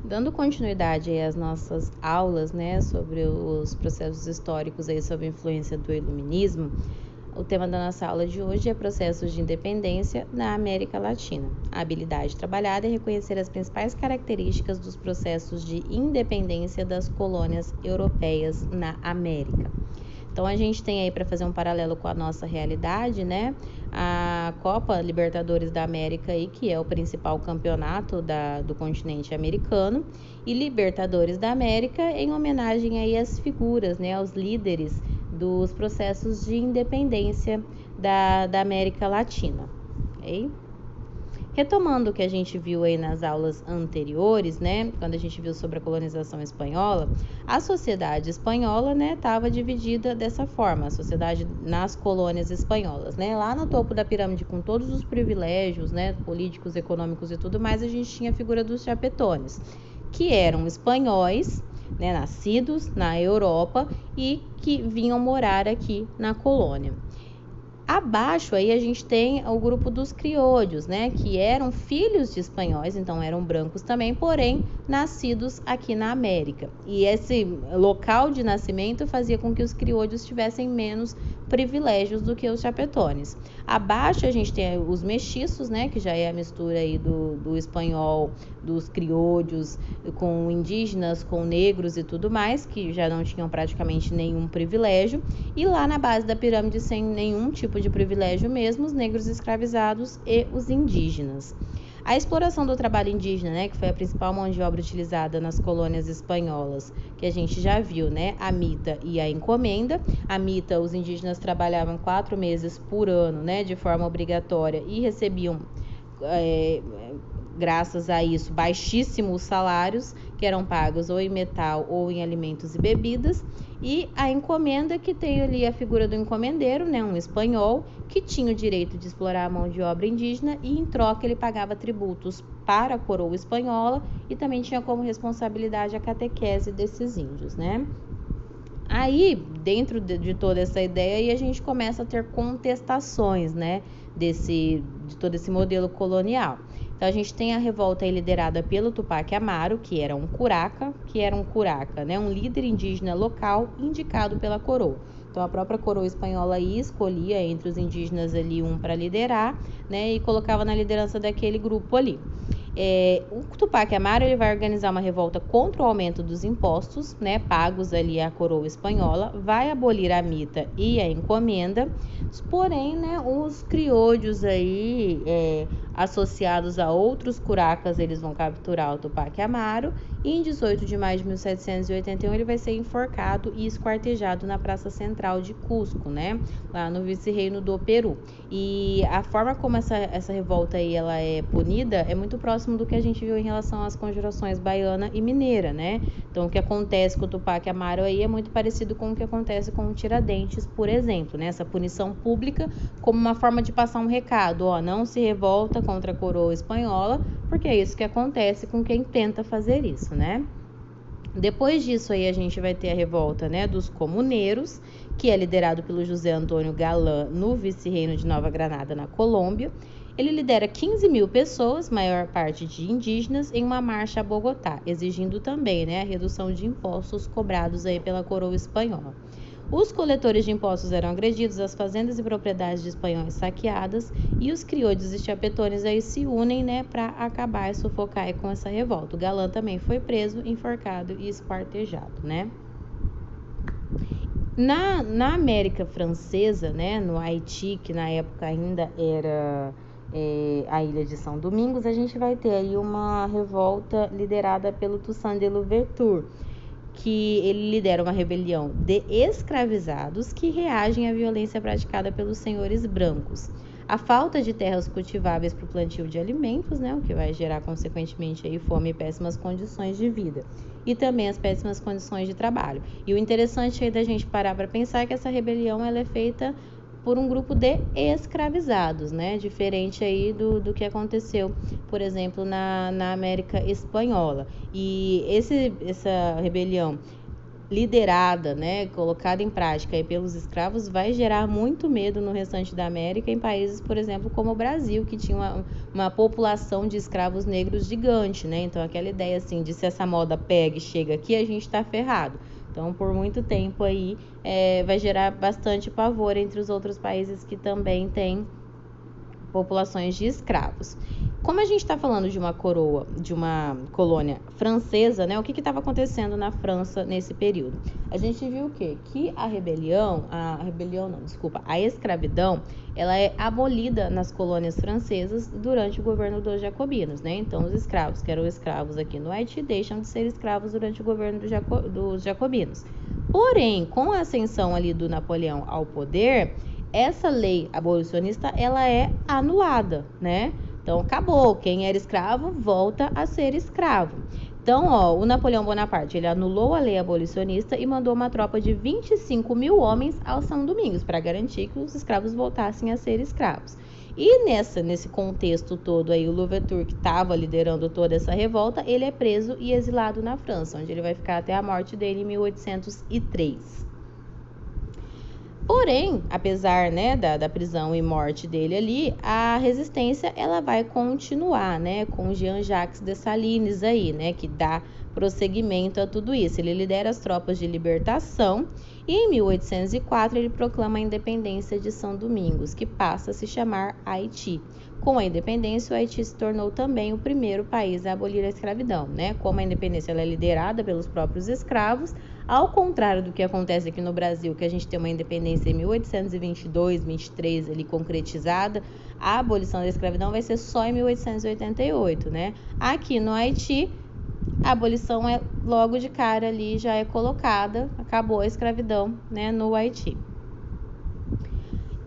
Dando continuidade aí às nossas aulas, né, sobre os processos históricos aí sob a influência do iluminismo, o tema da nossa aula de hoje é processos de independência na América Latina. A habilidade trabalhada é reconhecer as principais características dos processos de independência das colônias europeias na América. Então, a gente tem aí, para fazer um paralelo com a nossa realidade, né, a Copa Libertadores da América, aí, que é o principal campeonato do continente americano, e Libertadores da América em homenagem aí às figuras, né, aos líderes dos processos de independência da América Latina. Okay? Retomando o que a gente viu aí nas aulas anteriores, né, quando a gente viu sobre a colonização espanhola, a sociedade espanhola, né, estava dividida dessa forma, a sociedade nas colônias espanholas, né, lá no topo da pirâmide com todos os privilégios, né, políticos, econômicos e tudo mais, a gente tinha a figura dos chapetones, que eram espanhóis, né, nascidos na Europa e que vinham morar aqui na colônia. Abaixo aí a gente tem o grupo dos criolhos, né, que eram filhos de espanhóis, então eram brancos também, porém nascidos aqui na América. E esse local de nascimento fazia com que os criolhos tivessem menos privilégios do que os chapetones. Abaixo a gente tem os mestiços, né, que já é a mistura aí do espanhol, dos criolhos com indígenas, com negros e tudo mais, que já não tinham praticamente nenhum privilégio. E lá na base da pirâmide, sem nenhum tipo de privilégio mesmo, os negros escravizados e os indígenas. A exploração do trabalho indígena, né, que foi a principal mão de obra utilizada nas colônias espanholas, que a gente já viu, né, a mita e a encomenda. A mita, os indígenas trabalhavam 4 meses por ano, né, de forma obrigatória e recebiam, graças a isso, baixíssimos salários, que eram pagos ou em metal ou em alimentos e bebidas. E a encomenda, que tem ali a figura do encomendeiro, né, um espanhol, que tinha o direito de explorar a mão de obra indígena e, em troca, ele pagava tributos para a coroa espanhola e também tinha como responsabilidade a catequese desses índios, né? Aí, dentro de toda essa ideia, aí a gente começa a ter contestações, né, de todo esse modelo colonial. Então, a gente tem a revolta aí liderada pelo Tupac Amaru, que era um curaca, né, um líder indígena local indicado pela coroa. Então, a própria coroa espanhola aí escolhia entre os indígenas ali um para liderar, né, e colocava na liderança daquele grupo ali. O Tupac Amaru, ele vai organizar uma revolta contra o aumento dos impostos, né, pagos ali à coroa espanhola, vai abolir a mita e a encomenda, porém, né, os criolhos aí, associados a outros curacas, eles vão capturar o Tupac Amaru e em 18 de maio de 1781 ele vai ser enforcado e esquartejado na Praça Central de Cusco, né, lá no vice-reino do Peru. E a forma como essa revolta aí ela é punida é muito próximo do que a gente viu em relação às conjurações baiana e mineira, né? Então, o que acontece com o Tupac Amaru aí é muito parecido com o que acontece com o Tiradentes, por exemplo, né? Essa punição pública como uma forma de passar um recado, ó, não se revolta contra a coroa espanhola, porque é isso que acontece com quem tenta fazer isso, né? Depois disso aí a gente vai ter a revolta, né, dos comuneiros, que é liderado pelo José Antônio Galán no vice-reino de Nova Granada, na Colômbia. Ele lidera 15 mil pessoas, maior parte de indígenas, em uma marcha a Bogotá, exigindo também, né, a redução de impostos cobrados aí pela coroa espanhola. Os coletores de impostos eram agredidos, as fazendas e propriedades de espanhóis saqueadas e os criolhos e chapetones aí se unem, né, para acabar e sufocar com essa revolta. O Galán também foi preso, enforcado e esquartejado, né? Na América Francesa, né, no Haiti, que na época ainda era a ilha de São Domingos, a gente vai ter aí uma revolta liderada pelo Toussaint de Louverture, que ele lidera uma rebelião de escravizados que reagem à violência praticada pelos senhores brancos. A falta de terras cultiváveis para o plantio de alimentos, né, o que vai gerar consequentemente aí fome e péssimas condições de vida. E também as péssimas condições de trabalho. E o interessante aí da gente parar para pensar é que essa rebelião ela é feita por um grupo de escravizados, né? Diferente aí do que aconteceu, por exemplo, na América Espanhola. E essa rebelião liderada, né, colocada em prática aí pelos escravos, vai gerar muito medo no restante da América, em países, por exemplo, como o Brasil, que tinha uma população de escravos negros gigante, né? Então, aquela ideia assim de se essa moda pega e chega aqui, a gente tá ferrado. Então, por muito tempo aí, vai gerar bastante pavor entre os outros países que também têm populações de escravos. Como a gente está falando de uma colônia francesa, né? O que estava acontecendo na França nesse período? A gente viu o quê? Que a escravidão, ela é abolida nas colônias francesas durante o governo dos jacobinos, né? Então, os escravos que eram escravos aqui no Haiti deixam de ser escravos durante o governo dos jacobinos. Porém, com a ascensão ali do Napoleão ao poder, essa lei abolicionista, ela é anulada, né? Então, acabou. Quem era escravo volta a ser escravo. Então, o Napoleão Bonaparte, ele anulou a lei abolicionista e mandou uma tropa de 25 mil homens ao São Domingos para garantir que os escravos voltassem a ser escravos. E nesse contexto todo aí, o Louverture, que estava liderando toda essa revolta, ele é preso e exilado na França, onde ele vai ficar até a morte dele em 1803. Porém, apesar, né, da prisão e morte dele ali, a resistência ela vai continuar, né, com Jean-Jacques Dessalines aí, né, que dá prosseguimento a tudo isso. Ele lidera as tropas de libertação e em 1804 ele proclama a independência de São Domingos, que passa a se chamar Haiti. Com a independência, o Haiti se tornou também o primeiro país a abolir a escravidão, né? Como a independência ela é liderada pelos próprios escravos, ao contrário do que acontece aqui no Brasil, que a gente tem uma independência em 1822, 23 ali concretizada, a abolição da escravidão vai ser só em 1888, né? Aqui no Haiti, a abolição é logo de cara ali, já é colocada, acabou a escravidão, né, no Haiti.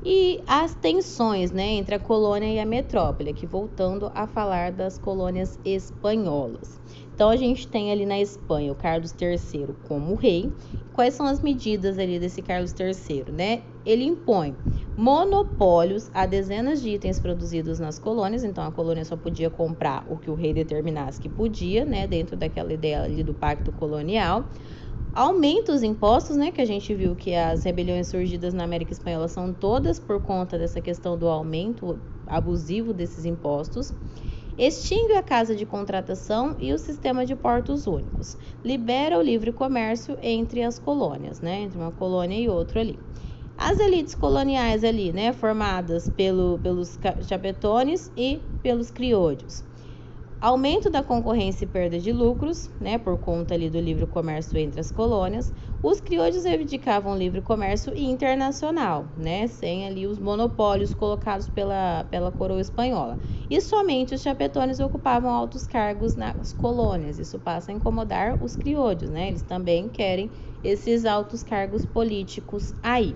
E as tensões, né, entre a colônia e a metrópole, aqui voltando a falar das colônias espanholas. Então, a gente tem ali na Espanha o Carlos III como rei. Quais são as medidas ali desse Carlos III, né? Ele impõe monopólios a dezenas de itens produzidos nas colônias. Então, a colônia só podia comprar o que o rei determinasse que podia, né? Dentro daquela ideia ali do pacto colonial. Aumenta os impostos, né? Que a gente viu que as rebeliões surgidas na América Espanhola são todas por conta dessa questão do aumento abusivo desses impostos. Extingue a casa de contratação e o sistema de portos únicos. Libera o livre comércio entre as colônias, né? Entre uma colônia e outra ali. As elites coloniais ali, né? Formadas pelos chapetones e pelos criollos. Aumento da concorrência e perda de lucros, né, por conta ali do livre comércio entre as colônias. Os criollos reivindicavam livre comércio internacional, né, sem ali os monopólios colocados pela coroa espanhola. E somente os chapetones ocupavam altos cargos nas colônias. Isso passa a incomodar os criollos, né, eles também querem esses altos cargos políticos aí.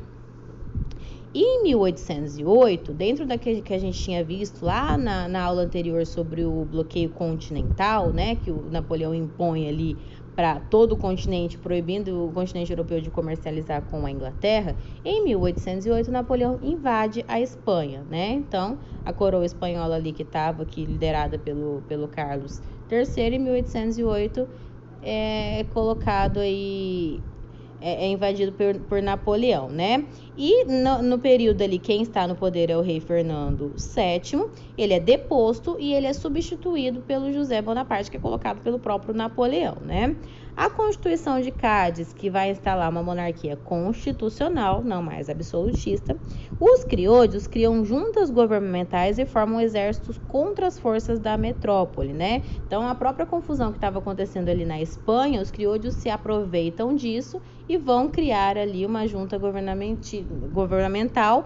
E em 1808, dentro daquele que a gente tinha visto lá na aula anterior sobre o bloqueio continental, né, que o Napoleão impõe ali para todo o continente, proibindo o continente europeu de comercializar com a Inglaterra, em 1808 Napoleão invade a Espanha, né? Então, a coroa espanhola ali que estava aqui liderada pelo Carlos III, em 1808 é colocado aí... É invadido por Napoleão, né? E no período ali, quem está no poder é o rei Fernando VII. Ele é deposto e ele é substituído pelo José Bonaparte, que é colocado pelo próprio Napoleão, né? A Constituição de Cádiz, que vai instalar uma monarquia constitucional, não mais absolutista. Os criollos criam juntas governamentais e formam exércitos contra as forças da metrópole, né? Então, a própria confusão que estava acontecendo ali na Espanha, os criollos se aproveitam disso e vão criar ali uma junta governamental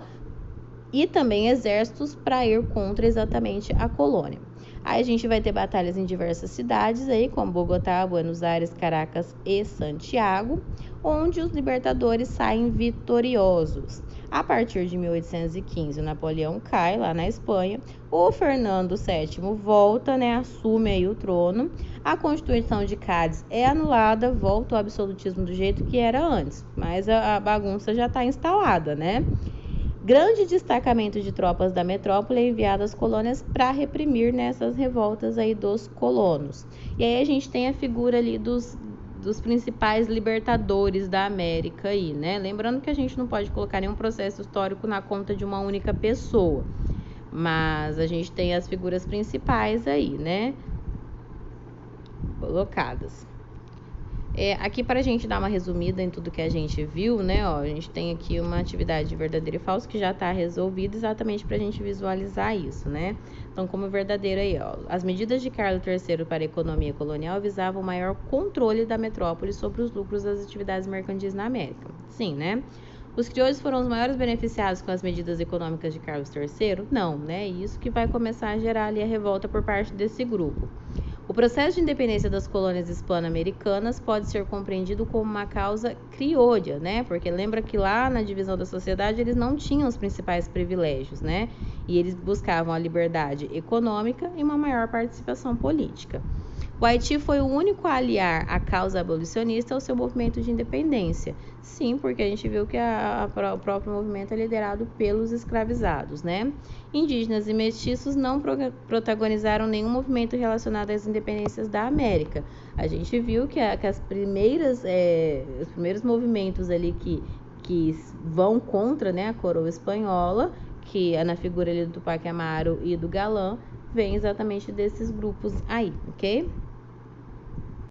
e também exércitos para ir contra exatamente a colônia. Aí a gente vai ter batalhas em diversas cidades aí, como Bogotá, Buenos Aires, Caracas e Santiago, onde os libertadores saem vitoriosos. A partir de 1815, o Napoleão cai lá na Espanha, o Fernando VII volta, né, assume aí o trono, a Constituição de Cádiz é anulada, volta o absolutismo do jeito que era antes, mas a bagunça já está instalada, né? Grande destacamento de tropas da metrópole é enviado às colônias para reprimir nessas revoltas aí dos colonos. E aí a gente tem a figura ali dos principais libertadores da América aí, né? Lembrando que a gente não pode colocar nenhum processo histórico na conta de uma única pessoa, mas a gente tem as figuras principais aí, né? Colocadas. Aqui para a gente dar uma resumida em tudo que a gente viu, né? Ó, a gente tem aqui uma atividade verdadeiro e falso que já está resolvida exatamente para a gente visualizar isso, né? Então, como verdadeiro aí, ó, as medidas de Carlos III para a economia colonial visavam o maior controle da metrópole sobre os lucros das atividades mercantis na América. Sim, né? Os crioulos foram os maiores beneficiados com as medidas econômicas de Carlos III? Não, né? Isso que vai começar a gerar ali a revolta por parte desse grupo. O processo de independência das colônias hispano-americanas pode ser compreendido como uma causa criolha, né? Porque lembra que lá na divisão da sociedade eles não tinham os principais privilégios, né? E eles buscavam a liberdade econômica e uma maior participação política. O Haiti foi o único a aliar a causa abolicionista ao seu movimento de independência. Sim, porque a gente viu que o próprio movimento é liderado pelos escravizados, né? Indígenas e mestiços não protagonizaram nenhum movimento relacionado às independências da América. A gente viu que os primeiros movimentos ali que vão contra, né, a coroa espanhola, que é na figura ali do Tupac Amaru e do Galã, vem exatamente desses grupos aí, ok?